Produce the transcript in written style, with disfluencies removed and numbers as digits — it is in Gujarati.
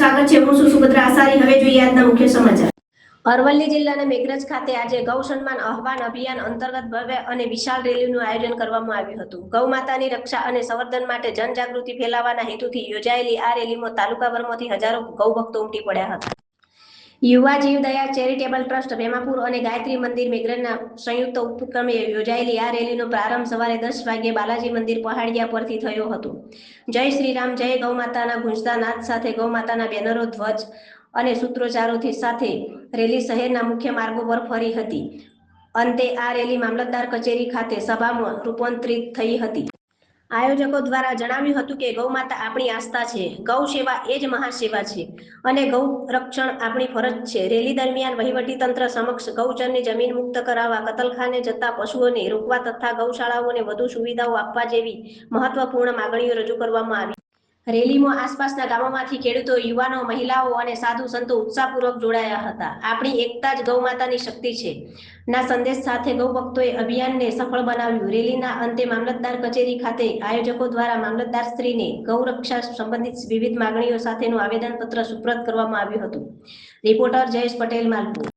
સ્વાગત છે। હું છું સુભદ્રા આસારી। હવે જોઈએ આજના મુખ્ય સમાચાર। અરવલ્લી જિલ્લાના મેઘરજ ખાતે આજે ગૌ સન્માન આહવાન અભિયાન અંતર્ગત ભવ્ય અને વિશાળ રેલીનું આયોજન કરવામાં આવ્યું હતું। ગૌ માતાની રક્ષા અને સંવર્ધન માટે જનજાગૃતિ ફેલાવવાના હેતુથી યોજાયેલી આ રેલીમાં તાલુકાભરમાંથી હજારો ગૌ ભક્તો ઉમટી પડ્યા હતા। યુવા જીવદયા ચેરિટેબલ ટ્રસ્ટ ભેમાપુર અને ગાયત્રી મંદિર મેઘરજના સંયુક્ત ઉપક્રમે યોજાયેલી આ રેલીનો પ્રારંભ સવારે 10 વાગ્યે બાલાજી મંદિર પહાડિયા પરથી થયો હતો। જય શ્રી રામ જય ગૌ માતાના ગુંજતા નાદ સાથે ગૌ માતાના બેનરો, ધ્વજ અને સૂત્રોચ્ચારોથી સાથે રેલી શહેરના મુખ્ય માર્ગો પર ફરી હતી। અંતે આ રેલી મામલતદાર કચેરી ખાતે સભામાં રૂપાંતરિત થઈ હતી। આયોજકો દ્વારા જણાવ્યું હતું કે ગૌ માતા આપણી આસ્થા છે, ગૌ સેવા એ જ મહાસેવા છે અને ગૌ રક્ષણ આપણી ફરજ છે। રેલી દરમિયાન વહીવટીતંત્ર સમક્ષ ગૌચરની જમીન મુક્ત કરાવવા, કતલખાને જતા પશુઓને રોકવા તથા ગૌશાળાઓને વધુ સુવિધાઓ આપવા જેવી મહત્વપૂર્ણ માગણીઓ રજૂ કરવામાં આવી। રેલીમાં આસપાસના ગામોમાંથી ખેડૂતો, યુવાનો, મહિલાઓ અને સાધુ સંતો ઉત્સાહપૂર્વક જોડાયા હતા। આપણી એકતા જ ગૌ માતાની શક્તિ છે ના સંદેશ સાથે ગૌ ભક્તોએ અભિયાનને સફળ બનાવ્યું। રેલીના અંતે મામલતદાર કચેરી ખાતે આયોજકો દ્વારા મામલતદારશ્રીને ગૌરક્ષા સંબંધિત વિવિધ માગણીઓ સાથેનું આવેદનપત્ર સુપ્રત કરવામાં આવ્યું હતું। રિપોર્ટર જયેશ પટેલ, માલપુર।